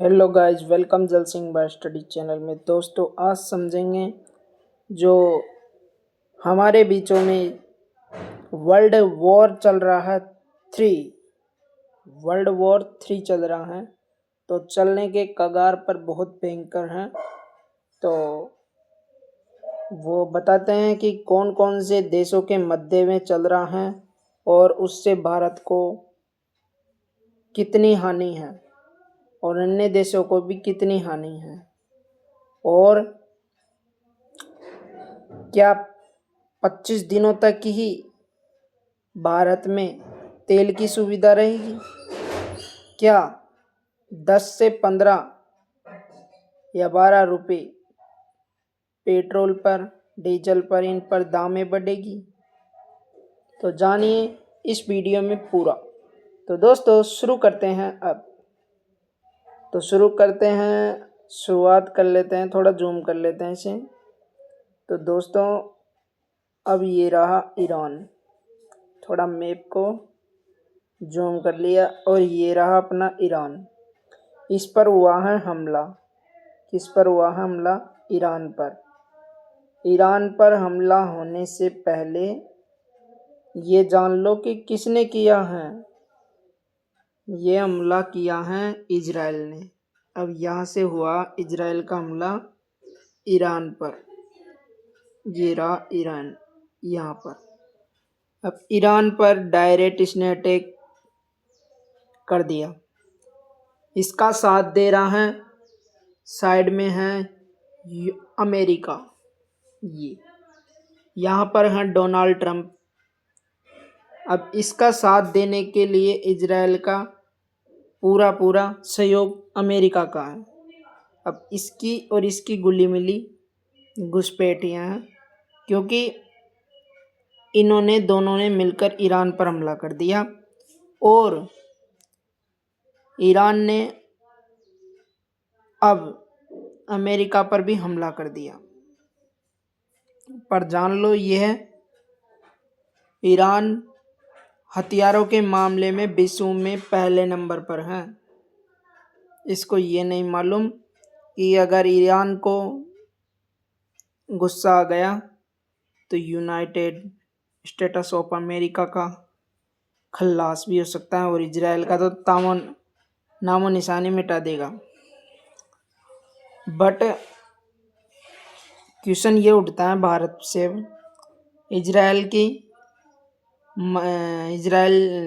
Hello guys, welcome जल Singh bye study channel में। दोस्तों, आज समझेंगे जो हमारे बीचों में वर्ल्ड वॉर चल रहा है। थ्री वर्ल्ड वॉर 3 चल रहा है, तो चलने के कगार पर बहुत भयंकर है। तो वो बताते हैं कि कौन कौन से देशों के मध्य में चल रहा है और उससे भारत को कितनी हानि है और अन्य देशों को भी कितनी हानि है, और क्या 25 दिनों तक ही भारत में तेल की सुविधा रहेगी? क्या 10 से 15 या 12 रुपए पेट्रोल पर, डीजल पर, इन पर दामें बढ़ेगी? तो जानिए इस वीडियो में पूरा। तो दोस्तों, शुरू करते हैं अब। तो शुरुआत कर लेते हैं, थोड़ा जूम कर लेते हैं इसे। तो दोस्तों, अब ये रहा ईरान, थोड़ा मैप को जूम कर लिया, और ये रहा अपना ईरान। इस पर हुआ है हमला। किस पर हुआ है हमला? ईरान पर। ईरान पर हमला होने से पहले ये जान लो कि किसने किया है। ये हमला किया है इजराइल ने। अब यहाँ से हुआ इजराइल का हमला ईरान पर। ये रहा ईरान यहाँ पर। अब ईरान पर डायरेक्ट इसने अटैक कर दिया। इसका साथ दे रहा है, साइड में है अमेरिका। ये यहाँ पर है डोनाल्ड ट्रंप। अब इसका साथ देने के लिए इजराइल का पूरा सहयोग अमेरिका का है। अब इसकी और इसकी गुली मिली घुसपैठियाँ हैं, क्योंकि दोनों ने मिलकर ईरान पर हमला कर दिया, और ईरान ने अब अमेरिका पर भी हमला कर दिया। पर जान लो, यह ईरान हथियारों के मामले में विश्व में पहले नंबर पर है। इसको ये नहीं मालूम कि अगर ईरान को गुस्सा आ गया तो यूनाइटेड स्टेट्स ऑफ अमेरिका का खल्लास भी हो सकता है, और इजराइल का तो नामो निशानी मिटा देगा। बट क्वेश्चन ये उठता है भारत से, इजराइल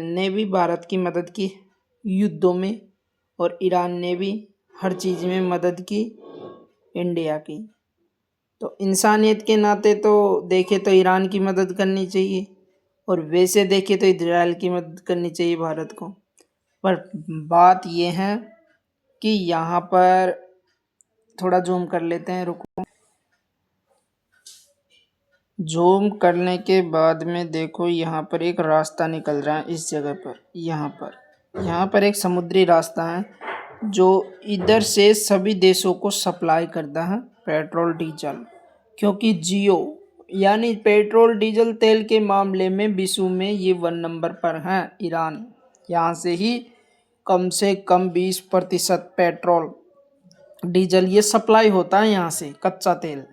ने भी भारत की मदद की युद्धों में, और ईरान ने भी हर चीज़ में मदद की इंडिया की। तो इंसानियत के नाते तो देखे तो ईरान की मदद करनी चाहिए, और वैसे देखे तो इजराइल की मदद करनी चाहिए भारत को। पर बात यह है कि यहाँ पर थोड़ा जूम कर लेते हैं, रुको। जूम करने के बाद में देखो, यहाँ पर एक रास्ता निकल रहा है। इस जगह पर यहाँ पर एक समुद्री रास्ता है, जो इधर से सभी देशों को सप्लाई करता है पेट्रोल डीजल। क्योंकि जियो यानी पेट्रोल डीजल तेल के मामले में विश्व में ये 1 नंबर पर है ईरान। यहाँ से ही कम से कम 20% पेट्रोल डीजल ये सप्लाई होता है, यहाँ से कच्चा तेल।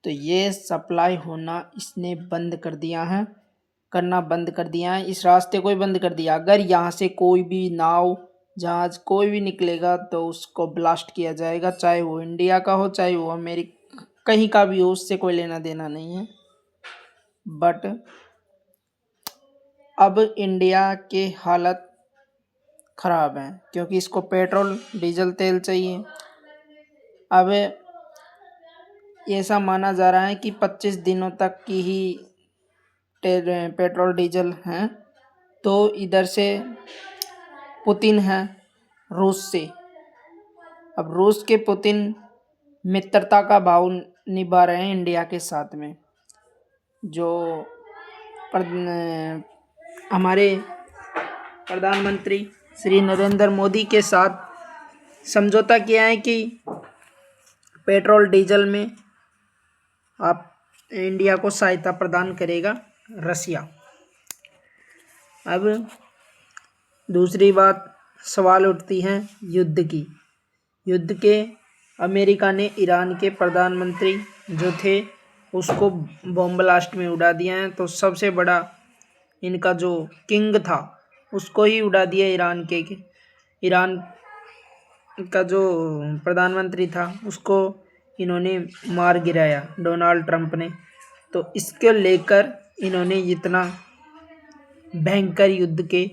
तो ये सप्लाई होना इसने बंद कर दिया है, करना बंद कर दिया है। इस रास्ते को ही बंद कर दिया। अगर यहाँ से कोई भी नाव, जहाज कोई भी निकलेगा तो उसको ब्लास्ट किया जाएगा, चाहे वो इंडिया का हो, चाहे वो अमेरिका, कहीं का भी हो, उससे कोई लेना देना नहीं है। बट अब इंडिया के हालत खराब है, क्योंकि इसको पेट्रोल डीजल तेल चाहिए। अब ऐसा माना जा रहा है कि 25 दिनों तक की ही पेट्रोल डीजल हैं। तो इधर से पुतिन है रूस से। अब रूस के पुतिन मित्रता का भाव निभा रहे हैं इंडिया के साथ में। जो हमारे प्रधानमंत्री श्री नरेंद्र मोदी के साथ समझौता किया है कि पेट्रोल डीजल में आप इंडिया को सहायता प्रदान करेगा रसिया। अब दूसरी बात सवाल उठती है युद्ध की, युद्ध के अमेरिका ने ईरान के प्रधानमंत्री जो थे उसको बॉम्ब ब्लास्ट में उड़ा दिया है। तो सबसे बड़ा इनका जो किंग था उसको ही उड़ा दिया ईरान का जो प्रधानमंत्री था उसको इन्होंने मार गिराया डोनाल्ड ट्रंप ने। तो इसके लेकर इन्होंने इतना भयंकर युद्ध के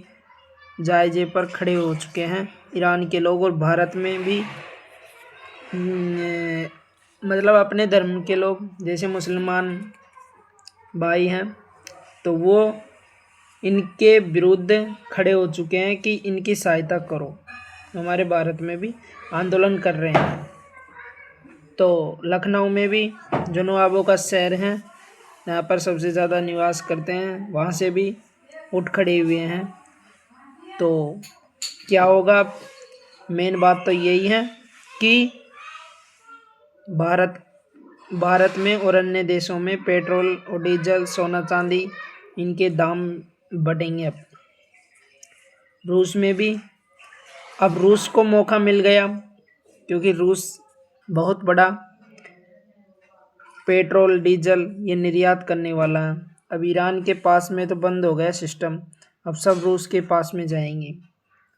जायजे पर खड़े हो चुके हैं ईरान के लोग। और भारत में भी मतलब अपने धर्म के लोग जैसे मुसलमान भाई हैं तो वो इनके विरुद्ध खड़े हो चुके हैं कि इनकी सहायता करो। हमारे भारत में भी आंदोलन कर रहे हैं। तो लखनऊ में भी जो नवाबों का शहर है, यहाँ पर सबसे ज़्यादा निवास करते हैं, वहाँ से भी उठ खड़े हुए हैं। तो क्या होगा, मेन बात तो यही है कि भारत में और अन्य देशों में पेट्रोल और डीजल, सोना चांदी इनके दाम बढ़ेंगे। अब रूस में भी अब रूस को मौका मिल गया क्योंकि रूस बहुत बड़ा पेट्रोल डीजल ये निर्यात करने वाला है। अब ईरान के पास में तो बंद हो गया सिस्टम, अब सब रूस के पास में जाएंगे।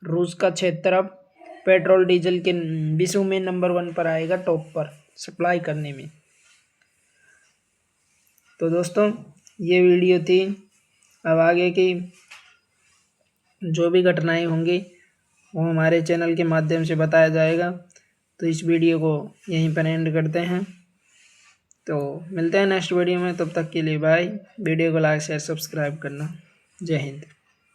रूस का क्षेत्र अब पेट्रोल डीजल के विश्व में नंबर 1 पर आएगा, टॉप पर सप्लाई करने में। तो दोस्तों ये वीडियो थी। अब आगे की जो भी घटनाएं होंगी वो हमारे चैनल के माध्यम से बताया जाएगा। तो इस वीडियो को यहीं पर एंड करते हैं। तो मिलते हैं नेक्स्ट वीडियो में, तब तक के लिए बाय। वीडियो को लाइक शेयर सब्सक्राइब करना। जय हिंद।